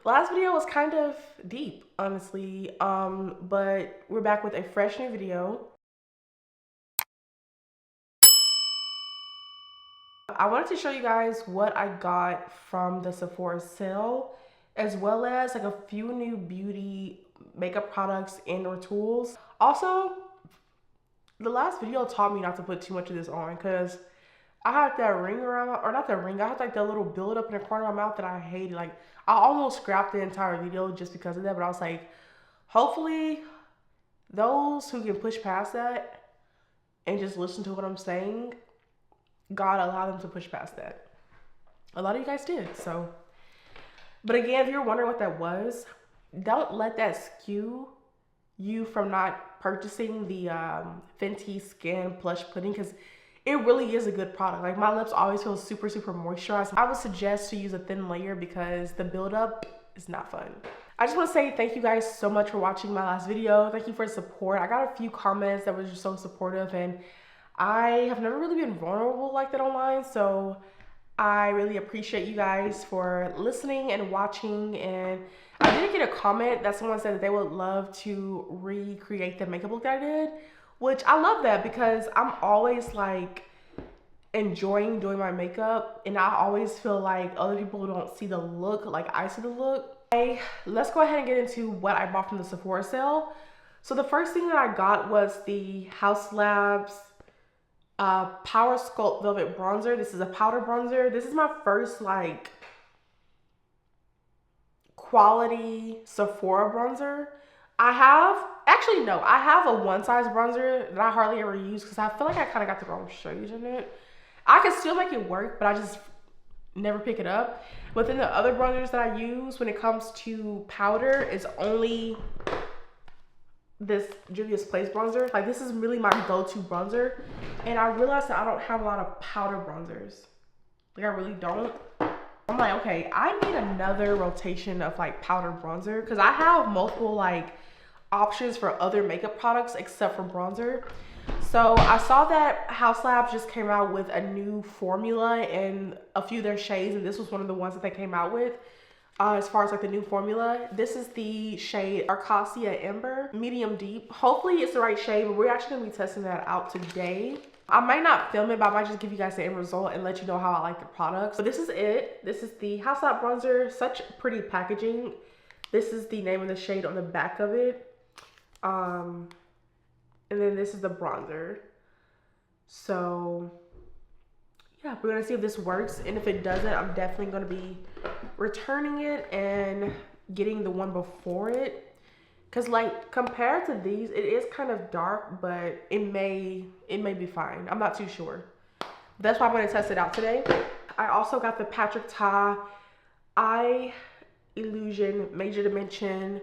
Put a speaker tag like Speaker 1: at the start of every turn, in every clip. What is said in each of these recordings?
Speaker 1: Last video was kind of deep, honestly, but we're back with a fresh new video. I wanted to show you guys what I got from the Sephora sale, as well as like a few new beauty makeup products and or tools. Also, the last video taught me not to put too much of this on because I had that ring around, or not that ring, I had like that little build up in the corner of my mouth that I hated. Like, I almost scrapped the entire video just because of that, but I was like, hopefully those who can push past that and just listen to what I'm saying, God allowed them to push past that. A lot of you guys did, so. But again, if you're wondering what that was, don't let that skew you from not purchasing the Fenty Skin Plush Pudding, because it really is a good product. Like, my lips always feel super, super moisturized. I would suggest to use a thin layer because the buildup is not fun. I just want to say thank you guys so much for watching my last video. Thank you for the support. I got a few comments that were just so supportive, and I have never really been vulnerable like that online, so I really appreciate you guys for listening and watching. And I did get a comment that someone said that they would love to recreate the makeup look that I did, which I love that because I'm always like enjoying doing my makeup, and I always feel like other people don't see the look like I see the look. Let's go ahead and get into what I bought from the Sephora sale. So the first thing that I got was the House Labs Power Sculpt Velvet Bronzer. This is a powder bronzer. This is my first like quality Sephora bronzer. I have a one size bronzer that I hardly ever use because I feel like I kind of got the wrong shade in it. I can still make it work, but I just never pick it up. But then the other bronzers that I use when it comes to powder is only this Juvia's Place bronzer. Like, this is really my go-to bronzer, and I realized that I don't have a lot of powder bronzers. Like, I really don't. I'm like, okay, I need another rotation of like powder bronzer because I have multiple like options for other makeup products except for bronzer. So I saw that House Labs just came out with a new formula in a few of their shades, and this was one of the ones that they came out with. As far as like the new formula, this is the shade Arcacia Ember, medium deep. Hopefully it's the right shade, but we're actually gonna be testing that out today. I might not film it, but I might just give you guys the end result and let you know how I like the products. So this is it. This is the House Lab bronzer. Such pretty packaging. This is the name of the shade on the back of it. And then this is the bronzer. So yeah, we're gonna see if this works, and if it doesn't, I'm definitely gonna be returning it and getting the one before it, because like compared to these, it is kind of dark, but it may be fine. I'm not too sure. That's why I'm gonna test it out today. I also got the Patrick Ta Eye Illusion Major Dimension,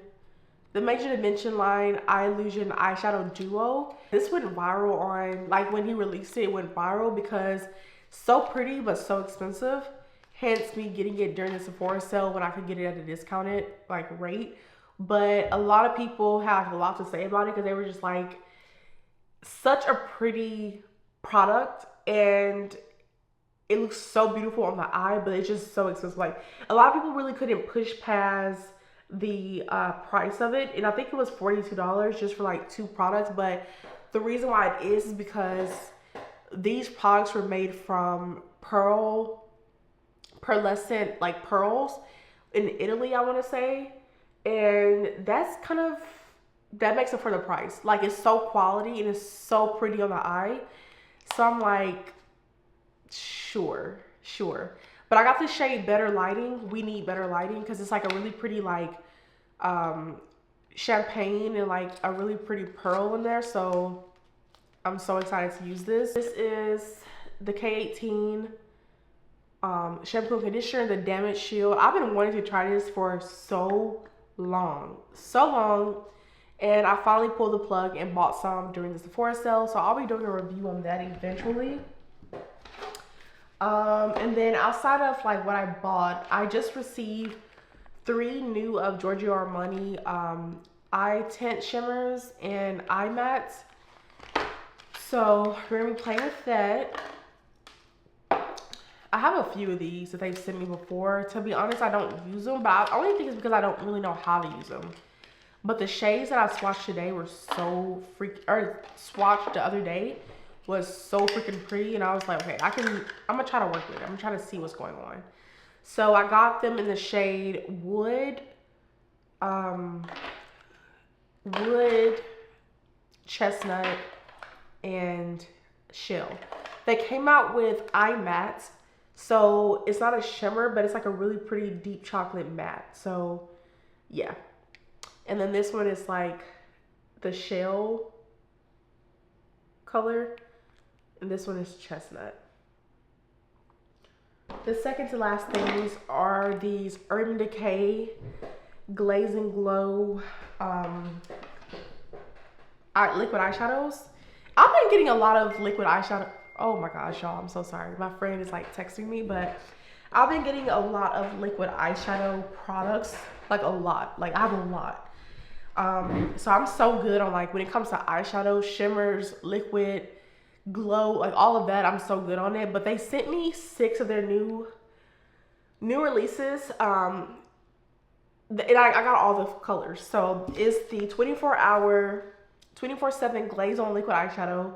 Speaker 1: the Major Dimension line Eye Illusion Eyeshadow Duo. This went viral on, like, when he released it, it went viral because so pretty but so expensive. Hence me getting it during the Sephora sale when I could get it at a discounted like rate. But a lot of people have a lot to say about it because they were just like, such a pretty product and it looks so beautiful on the eye, but it's just so expensive. Like, a lot of people really couldn't push past the price of it, and I think it was $42 just for like 2 products. But the reason why it is because these products were made from pearlescent like pearls in Italy, I want to say, and that's kind of, that makes it for the price. Like, it's so quality and it's so pretty on the eye, so I'm like, sure. But I got the shade Better Lighting. We Need Better Lighting, because it's like a really pretty like champagne and like a really pretty pearl in there. So I'm so excited to use this. This is the K18 shampoo and conditioner, the Damage Shield. I've been wanting to try this for so long, and I finally pulled the plug and bought some during the Sephora sale. So I'll be doing a review on that eventually. And then outside of like what I bought, I just received 3 new of Giorgio Armani eye tint shimmers and eye mats. So we're gonna be playing with that. I have a few of these that they've sent me before. To be honest, I don't use them, but I only think it's because I don't really know how to use them. But the shades that I swatched today were so swatched the other day was so freaking pretty, and I was like, okay, I'm gonna try to work with it. I'm gonna try to see what's going on. So I got them in the shade wood, chestnut, and shell. They came out with eye mattes, so it's not a shimmer, but it's like a really pretty deep chocolate matte. So yeah. And then this one is like the shell color, and this one is chestnut. The second to last things are these Urban Decay Glaze and Glow liquid eyeshadows. I've been getting a lot of liquid eyeshadow. Oh my gosh, y'all, I'm so sorry. My friend is like texting me, but I've been getting a lot of liquid eyeshadow products, like a lot. Like I have a lot. So I'm so good on like when it comes to eyeshadow, shimmers, liquid, glow, like all of that. I'm so good on it. But they sent me 6 of their new releases. And I got all the colors. So it's the 24/7 glaze on liquid eyeshadow,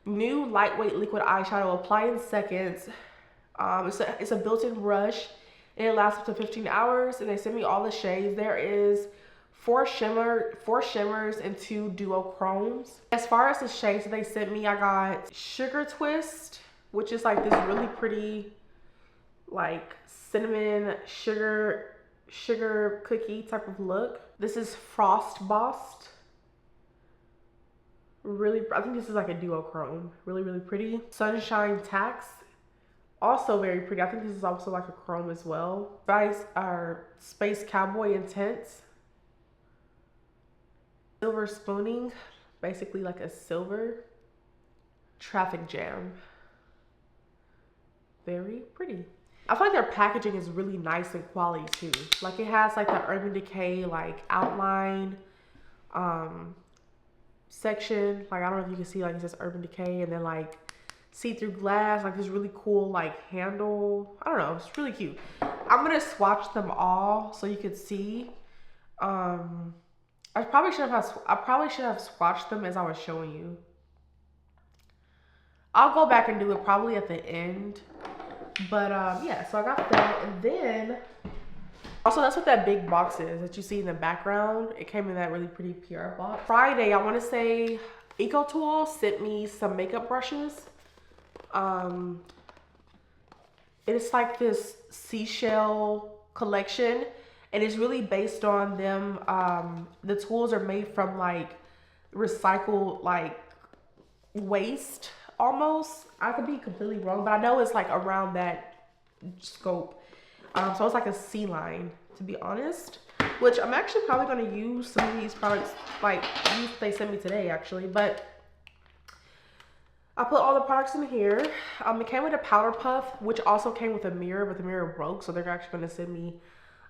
Speaker 1: new lightweight liquid eyeshadow, apply in seconds. It's a built-in brush, and it lasts up to 15 hours. And they sent me all the shades. There is 4 shimmers and 2 duochromes. As far as the shades that they sent me, I got Sugar Twist, which is like this really pretty like cinnamon sugar cookie type of look. This is Frost Bossed. I think this is like a duochrome. Really, really pretty. Sunshine Tax, also very pretty. I think this is also like a chrome as well. Space Cowboy Intense. Silver Spooning, basically like a silver. Traffic Jam, very pretty. I feel like their packaging is really nice and quality too. Like it has like the Urban Decay like outline section. Like I don't know if you can see, like it says Urban Decay, and then like see-through glass, like this really cool like handle. I don't know, it's really cute. I'm gonna swatch them all so you could see. I probably should have swatched them as I was showing you. I'll go back and do it probably at the end. But yeah, so I got that. And then also that's what that big box is that you see in the background. It came in that really pretty PR box. Friday, I want to say EcoTool sent me some makeup brushes. It's like this seashell collection, and it's really based on them. The tools are made from like recycled like waste almost. I could be completely wrong, but I know it's like around that scope. So it's like a sea line, to be honest, which I'm actually probably going to use some of these products, like they sent me today actually. But I put all the products in here. It came with a powder puff, which also came with a mirror, but the mirror broke, so they're actually going to send me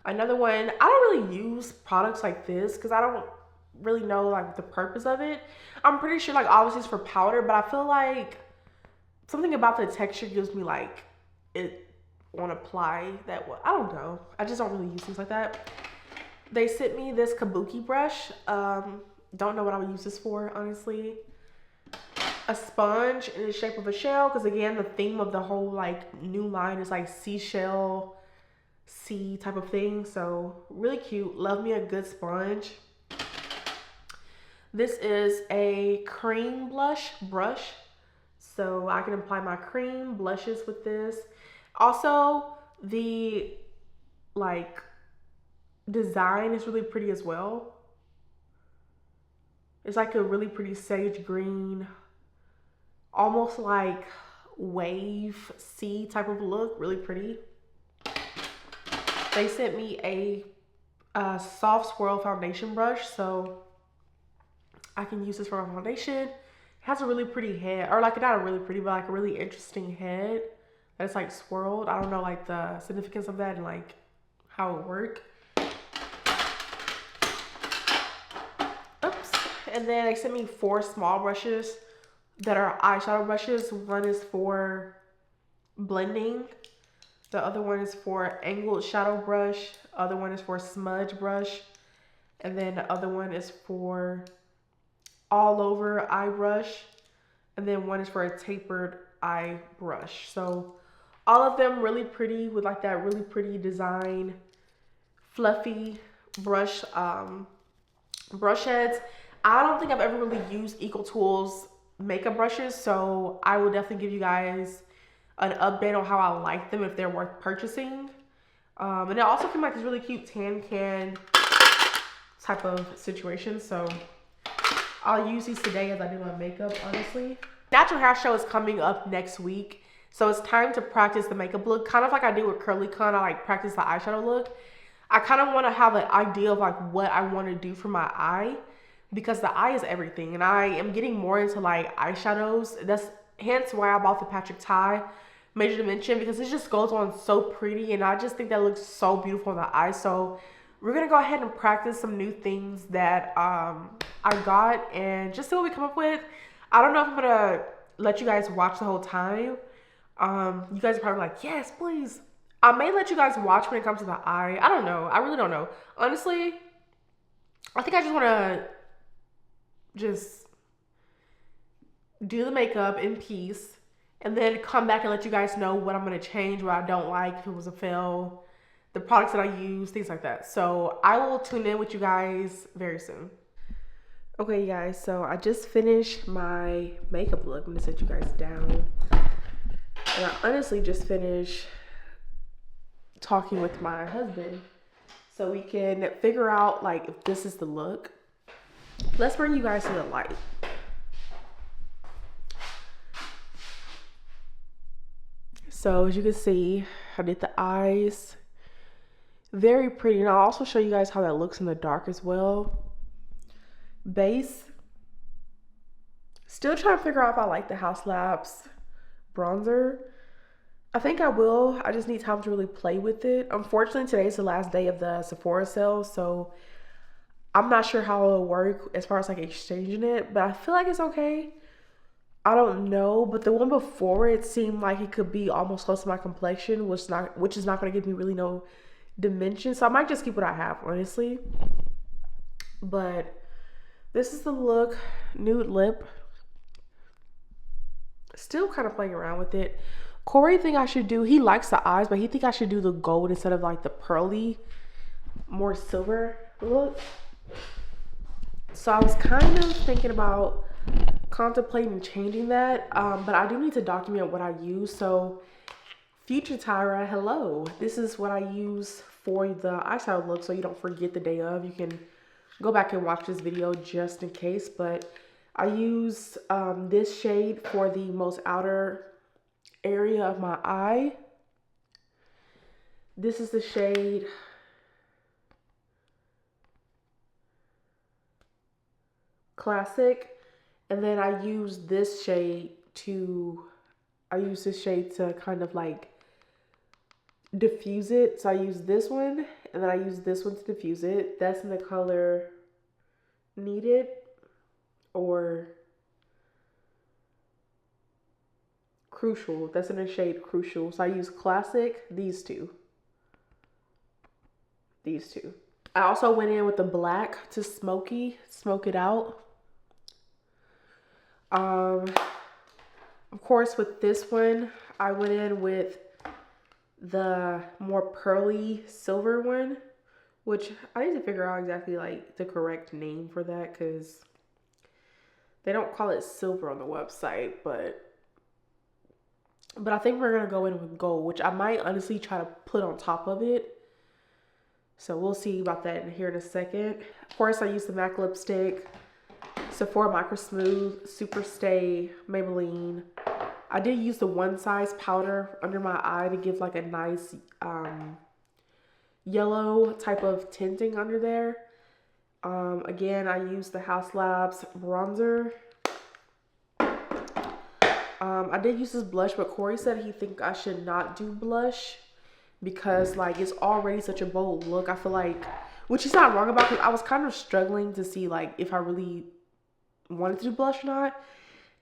Speaker 1: another one. I don't really use products like this because I don't really know like the purpose of it. I'm pretty sure like obviously it's for powder, but I feel like something about the texture gives me like it won't apply that well. I don't know. I just don't really use things like that. They sent me this kabuki brush. Don't know what I would use this for, honestly. A sponge in the shape of a shell, because again the theme of the whole like new line is like seashell, sea type of thing. So really cute. Love me a good sponge. This is a cream brush, so I can apply my cream blushes with this. Also, the like design is really pretty as well. It's like a really pretty sage green, almost like wave sea type of look. Really pretty. They sent me a soft swirl foundation brush, so I can use this for my foundation. It has a really pretty head, or like not a really pretty, but like a really interesting head that's like swirled. I don't know like the significance of that and like how it works. Oops. And then they sent me 4 small brushes that are eyeshadow brushes. One is for blending, The other one is for angled shadow brush. Other one is for smudge brush. And then the other one is for all over eye brush. And then one is for a tapered eye brush. So all of them really pretty with like that really pretty design, fluffy brush brush heads. I don't think I've ever really used Equal Tools makeup brushes, so I will definitely give you guys an update on how I like them, if they're worth purchasing. And it also came like this really cute tan can type of situation, so I'll use these today as I do my makeup, honestly. Natural hair show is coming up next week, so it's time to practice the makeup look, kind of like I do with Curly Con. I like practice the eyeshadow look. I kind of want to have an idea of like what I want to do for my eye, because the eye is everything, and I am getting more into like eyeshadows. That's hence why I bought the Patrick Ta Major Dimension, because it just goes on so pretty, and I just think that looks so beautiful in the eye. So we're gonna go ahead and practice some new things that I got and just see what we come up with. I don't know if I'm gonna let you guys watch the whole time. You guys are probably like, yes, please. I may let you guys watch when it comes to the eye. I don't know. I really don't know. Honestly, I think I just want to just do the makeup in peace and then come back and let you guys know what I'm going to change, what I don't like, if it was a fail, the products that I use, things like that. So I will tune in with you guys very soon. Okay, you guys, so I just finished my makeup look. I'm going to set you guys down. And I honestly just finished talking with my husband so we can figure out like if this is the look. Let's bring you guys to the light. So as you can see, I did the eyes. Very pretty. And I'll also show you guys how that looks in the dark as well. Base. Still trying to figure out if I like the House Labs bronzer. I think I will. I just need time to really play with it. Unfortunately, today's the last day of the Sephora sale, so I'm not sure how it'll work as far as like exchanging it, but I feel like it's okay. I don't know, but the one before it seemed like it could be almost close to my complexion, which is not going to give me really no dimension. So I might just keep what I have, honestly. But this is the look. Nude lip. Still kind of playing around with it. Corey think I should do, he likes the eyes, but he think I should do the gold instead of like the pearly, more silver look. So I was kind of thinking about contemplating changing that, but I do need to document what I use. So future Tyra, hello. This is what I use for the eyeshadow look, so you don't forget the day of. You can go back and watch this video just in case, but I use this shade for the most outer area of my eye. This is the shade Classic, and then I use this shade to kind of like diffuse it. So I use this one, and then I use this one to diffuse it. That's in the color Needed or Crucial. That's in the shade Crucial. So I use Classic, these two. I also went in with the black to smoke it out. Of course, with this one, I went in with the more pearly silver one, which I need to figure out exactly like the correct name for that, because they don't call it silver on the website, but I think we're gonna go in with gold, which I might honestly try to put on top of it. So we'll see about that here in a second. Of course, I use the MAC lipstick, Sephora Micro Smooth, Super Stay, Maybelline. I did use the One Size powder under my eye to give like a nice yellow type of tinting under there. Again, I used the House Labs bronzer. I did use this blush, but Corey said he think I should not do blush because like it's already such a bold look. I feel like, which he's not wrong about, because I was kind of struggling to see like if I really wanted to do blush or not.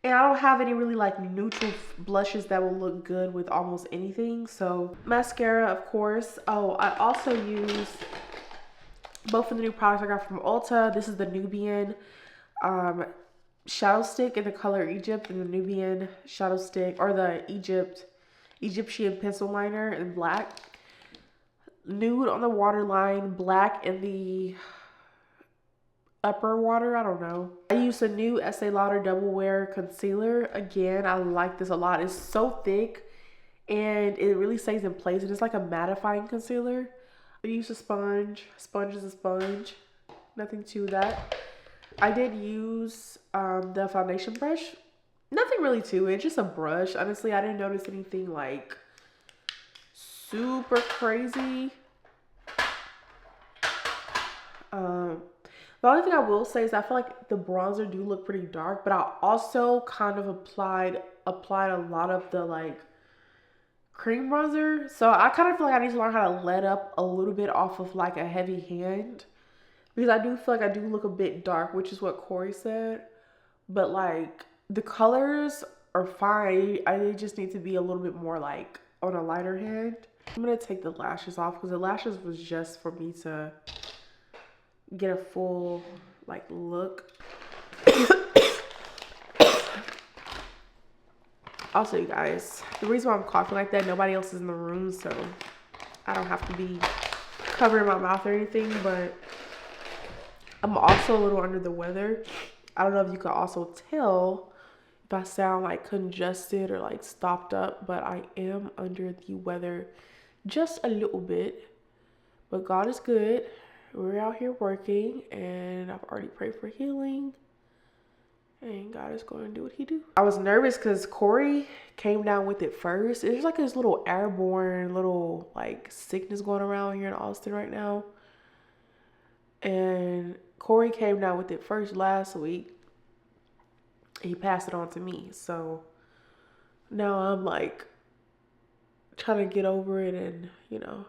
Speaker 1: And I don't have any really like neutral blushes that will look good with almost anything. So mascara, of course. Oh, I also use both of the new products I got from Ulta. This is the Nubian shadow stick in the color Egypt, and the Nubian shadow stick, or the Egyptian pencil liner in black. Nude on the waterline, black in the upper water, I don't know. I use a new Estee Lauder Double Wear Concealer. Again, I like this a lot. It's so thick and it really stays in place. And it's like a mattifying concealer. I use a sponge. Sponge is a sponge. Nothing to that. I did use the foundation brush. Nothing really to it, just a brush. Honestly, I didn't notice anything like super crazy. The only thing I will say is I feel like the bronzer do look pretty dark, but I also kind of applied a lot of the like cream bronzer. So I kind of feel like I need to learn how to let up a little bit off of like a heavy hand, because I do feel like I do look a bit dark, which is what Corey said. But like the colors are fine. I just need to be a little bit more like on a lighter hand. I'm gonna take the lashes off because the lashes was just for me to get a full like look. Also, you guys, the reason why I'm coughing like that, nobody else is in the room, so I don't have to be covering my mouth or anything, but I'm also a little under the weather. I don't know if you can also tell if I sound like congested or like stopped up, but I am under the weather just a little bit. But God is good. We're out here working, and I've already prayed for healing, and God is going to do what he do. I was nervous because Corey came down with it first. It's like this little airborne little like sickness going around here in Austin right now. And Corey came down with it first last week. He passed it on to me. So now I'm like trying to get over it and, you know,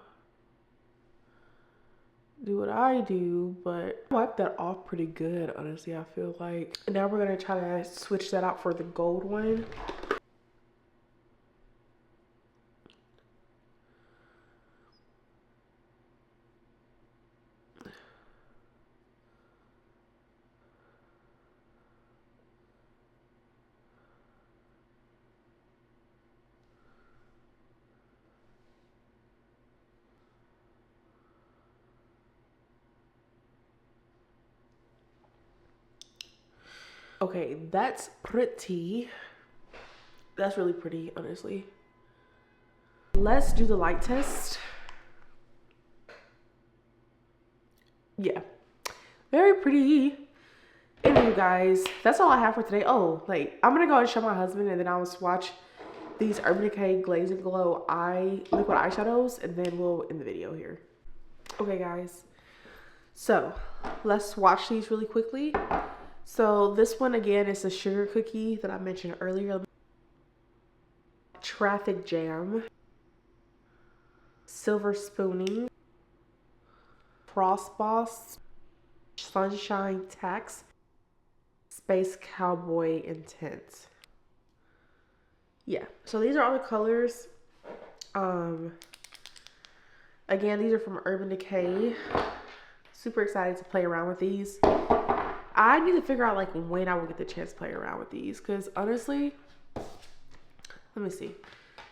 Speaker 1: do what I do, but I wiped that off pretty good, honestly, I feel like. And now we're gonna try to switch that out for the gold one. Okay, that's pretty. That's really pretty, honestly. Let's do the light test. Yeah, very pretty. Anyway, guys, that's all I have for today. Oh, like, I'm gonna go and show my husband, and then I'll swatch these Urban Decay Glaze and Glow liquid eyeshadows, and then we'll end the video here. Okay, guys, so let's swatch these really quickly. So this one again is the sugar cookie that I mentioned earlier. Traffic Jam, Silver Spooning, Frost Boss, Sunshine Tax, Space Cowboy, and Tints. Yeah, so these are all the colors. Again, these are from Urban Decay. Super excited to play around with these. I need to figure out like when I will get the chance to play around with these, because honestly, let me see.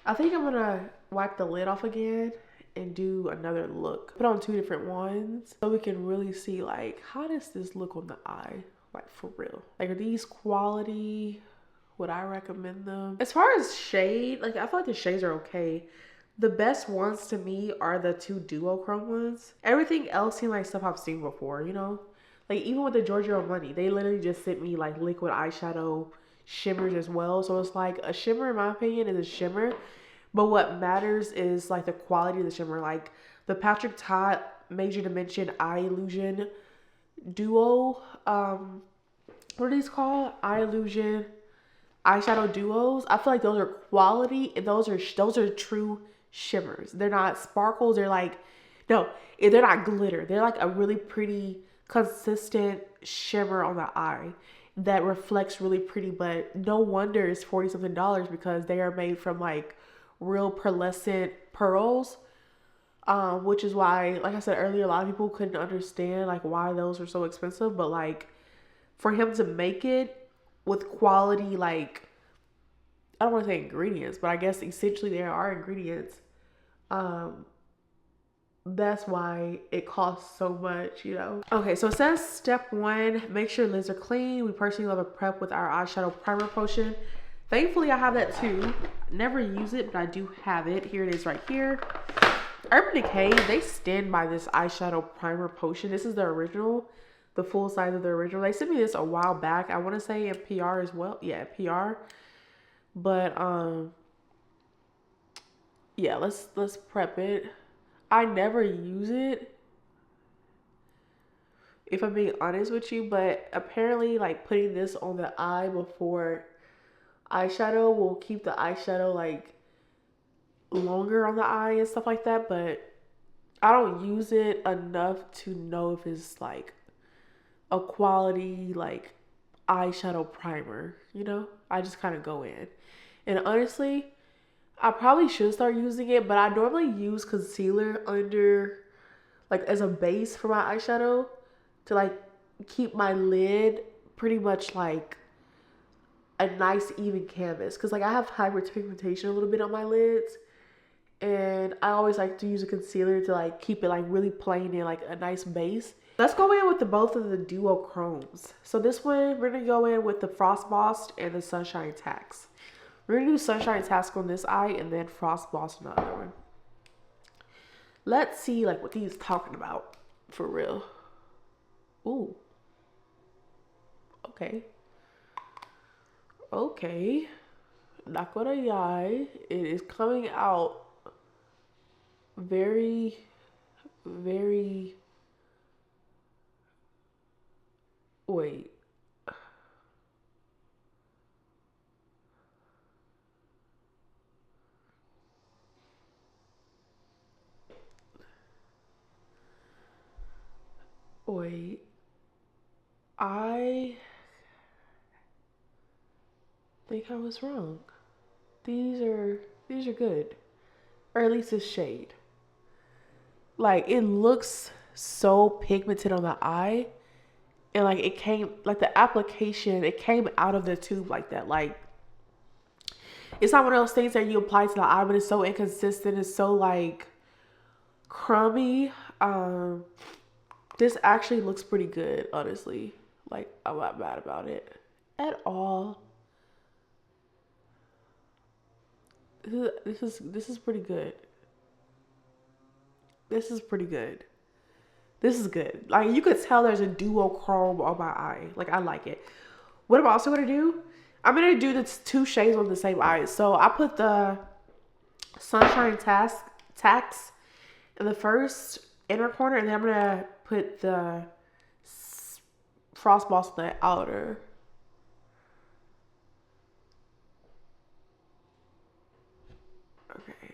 Speaker 1: I think I'm gonna wipe the lid off again and do another look. Put on two different ones so we can really see like how does this look on the eye, like for real. Like, are these quality? Would I recommend them? As far as shade, like I feel like the shades are okay. The best ones to me are the two duochrome ones. Everything else seems like stuff I've seen before, you know? Like even with the Giorgio Money, they literally just sent me like liquid eyeshadow shimmers as well. So it's like a shimmer, in my opinion, is a shimmer. But what matters is like the quality of the shimmer. Like the Patrick Ta Major Dimension Eye Illusion Duo. What are these called? Eye Illusion eyeshadow duos. I feel like those are quality, and those are true shimmers. They're not sparkles. They're like, no, they're not glitter. They're like a really pretty consistent shimmer on the eye. that reflects really pretty, but no wonder it's 40 something dollars because they are made from like real pearlescent pearls. Which is why, like I said earlier, a lot of people couldn't understand like why those are so expensive. But like for him to make it with quality, like I don't want to say ingredients, but I guess essentially there are ingredients. Um, that's why it costs so much, you know. Okay, so it says step 1, make sure lids are clean. We personally love a prep with our eyeshadow primer potion. Thankfully I have that too. Never use it, but I do have it. Here it is right here. Urban Decay, they stand by this eyeshadow primer potion. This is the original, the full size of the original. They sent me this a while back. I want to say in PR as well. Yeah, PR. But yeah, let's prep it. I never use it, if I'm being honest with you, but apparently like putting this on the eye before eyeshadow will keep the eyeshadow like longer on the eye and stuff like that, but I don't use it enough to know if it's like a quality like eyeshadow primer, you know? I just kind of go in. And honestly, I probably should start using it, but I normally use concealer under, like as a base for my eyeshadow to like keep my lid pretty much like a nice even canvas. Cause like I have hyperpigmentation a little bit on my lids, and I always like to use a concealer to like keep it like really plain and like a nice base. Let's go in with both of the duochromes. So this one, we're gonna go in with the Frost Boss and the Sunshine Tax. We're gonna do Sunshine Task on this eye and then Frost Boss on the other one. Let's see like what he's talking about for real. Ooh. Okay. Okay. Not gonna lie. It is coming out very, very... Wait. Wait. I think I was wrong. These are good. Or at least this shade. Like it looks so pigmented on the eye. And like it came, like the application, it came out of the tube like that. Like it's not one of those things that you apply to the eye, but it's so inconsistent. It's so like crummy. This actually looks pretty good, honestly. Like I'm not mad about it at all. This is pretty good. This is pretty good. This is good. Like you could tell there's a duochrome on my eye. Like I like it. What I'm also gonna do, I'm gonna do the 2 shades on the same eye. So I put the Sunshine Tax in the first inner corner, and then I'm gonna put the Frost Boss in the outer. Okay.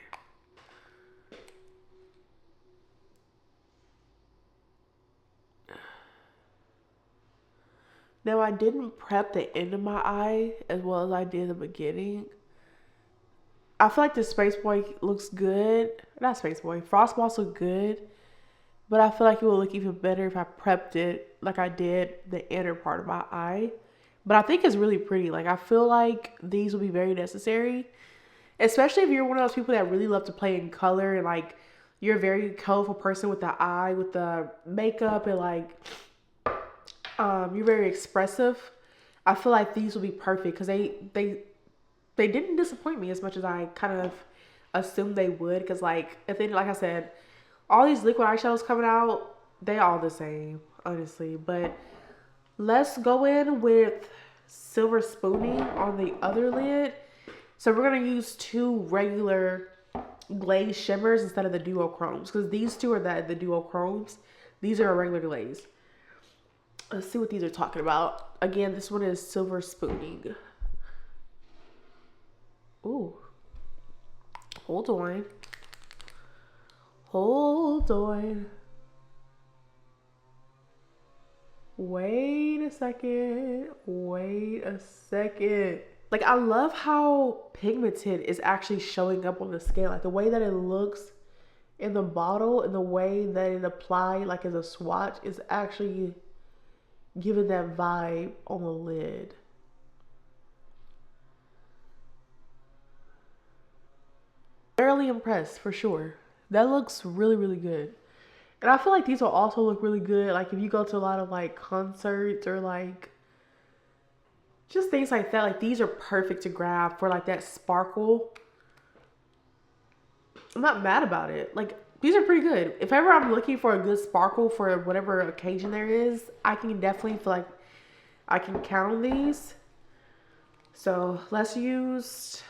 Speaker 1: Now I didn't prep the end of my eye as well as I did the beginning. I feel like the Space Boy looks good. Not Space Boy. Frost Boss look good. But I feel like it would look even better if I prepped it like I did the inner part of my eye. But I think it's really pretty. Like I feel like these will be very necessary. Especially if you're one of those people that really love to play in color and like you're a very colorful person with the eye, with the makeup, and like you're very expressive. I feel like these will be perfect because they didn't disappoint me as much as I kind of assumed they would. Because like if they, like I said, all these liquid eyeshadows coming out, they all the same, honestly. But let's go in with Silver Spooning on the other lid. So we're gonna use 2 regular glaze shimmers instead of the duochromes, because these 2 are the duochromes. These are a regular glaze. Let's see what these are talking about. Again, this one is Silver Spooning. Ooh. Hold on. Hold on. Wait a second. Wait a second. Like, I love how pigmented is actually showing up on the skin. Like, the way that it looks in the bottle and the way that it applied, like, as a swatch, is actually giving that vibe on the lid. Thoroughly impressed, for sure. That looks really, really good. And I feel like these will also look really good, like, if you go to a lot of, like, concerts or, like, just things like that. Like, these are perfect to grab for, like, that sparkle. I'm not mad about it. Like, these are pretty good. If ever I'm looking for a good sparkle for whatever occasion there is, I can definitely feel like I can count on these. So let's use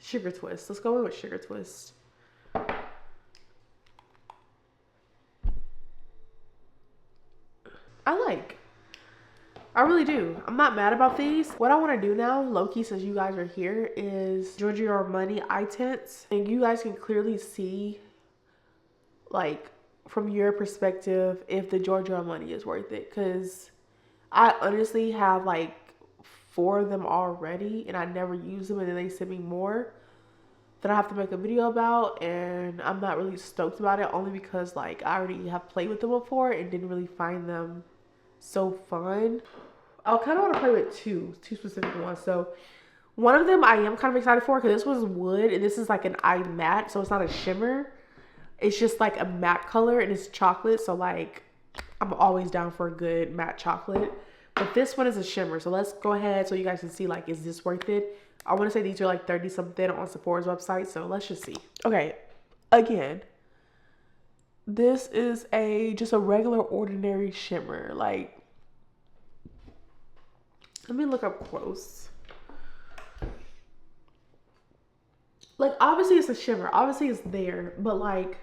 Speaker 1: Sugar Twist. Let's go with Sugar Twist. I really do. I'm not mad about these. What I want to do now, low-key, since you guys are here, is Giorgio Armani eye tints. And you guys can clearly see, like, from your perspective, if the Giorgio Armani is worth it. Because I honestly have, like, 4 of them already, and I never use them, and then they send me more that I have to make a video about, and I'm not really stoked about it, only because, like, I already have played with them before and didn't really find them so fun. I kind of want to play with two specific ones. So one of them I am kind of excited for, because this one's wood and this is like an eye matte, so it's not a shimmer. It's just like a matte color and it's chocolate, so like I'm always down for a good matte chocolate. But this one is a shimmer, so let's go ahead so you guys can see, like, is this worth it? I want to say these are like 30 something on Sephora's website, so let's just see. Okay, again, this is just a regular ordinary shimmer. Like, let me look up close. Like, obviously it's a shimmer. Obviously it's there. But, like,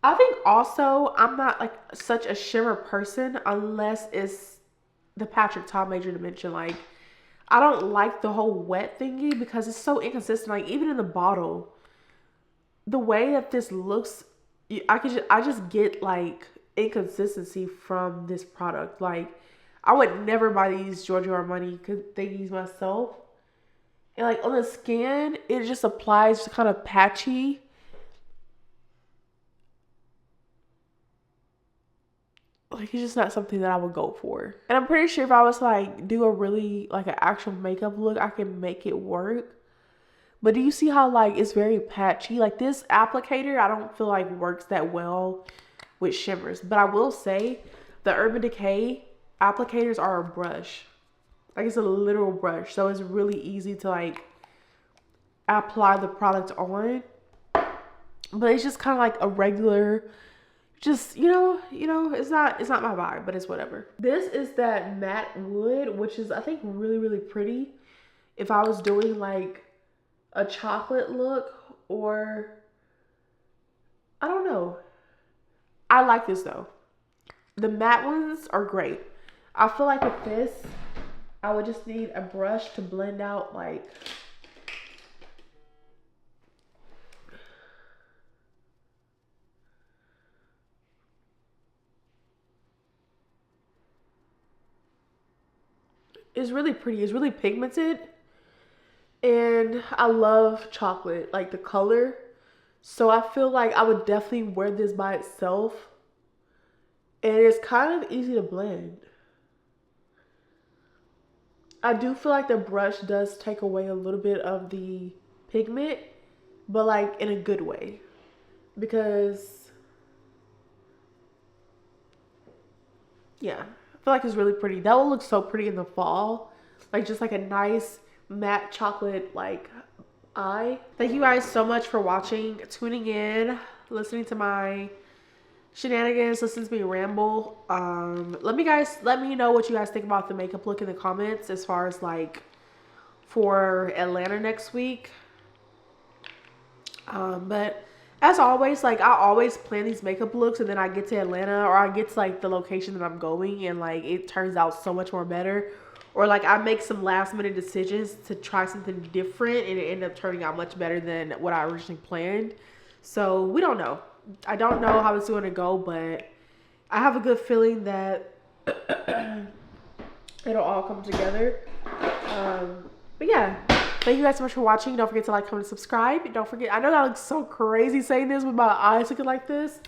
Speaker 1: I think also I'm not, like, such a shimmer person unless it's the Patrick Ta Major Dimension. Like, I don't like the whole wet thingy because it's so inconsistent. Like, even in the bottle, the way that this looks, I just get, like, inconsistency from this product. Like, I would never buy these Giorgio Armani thingies myself. And, like, on the skin, it just applies kind of patchy. Like, it's just not something that I would go for. And I'm pretty sure if I was, like, do a really, like, an actual makeup look, I can make it work. But do you see how, like, it's very patchy? Like, this applicator, I don't feel like works that well with shimmers. But I will say, the Urban Decay applicators are a brush. Like, it's a literal brush, so it's really easy to, like, apply the product on. But it's just kind of like a regular, just, you know, it's not my vibe, but it's whatever. This is that matte wood, which is, I think, really, really pretty. If I was doing, like, a chocolate look, or I don't know. I like this though. The matte ones are great. I feel like with this, I would just need a brush to blend out, like, it's really pretty. It's really pigmented. And I love chocolate, like the color. So I feel like I would definitely wear this by itself. And it's kind of easy to blend. I do feel like the brush does take away a little bit of the pigment, but, like, in a good way. Because, yeah, I feel like it's really pretty. That will look so pretty in the fall. Like, just like a nice matte chocolate, like, eye. Thank you guys so much for watching, tuning in, listening to my shenanigans, listen to me ramble. Let me know what you guys think about the makeup look in the comments, as far as, like, for Atlanta next week. But as always, like, I always plan these makeup looks and then I get to Atlanta, or I get to, like, the location that I'm going, and, like, it turns out so much more better. Or, like, I make some last minute decisions to try something different and it ended up turning out much better than what I originally planned. So we don't know. I don't know how it's going to go, but I have a good feeling that it'll all come together. But yeah, thank you guys so much for watching. Don't forget to like, comment, subscribe. Don't forget, I know that looks so crazy saying this with my eyes looking like this,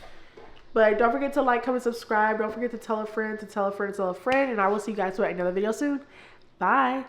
Speaker 1: but don't forget to like, comment, subscribe. Don't forget to tell a friend, to tell a friend, to tell a friend, and I will see you guys in another video soon. Bye.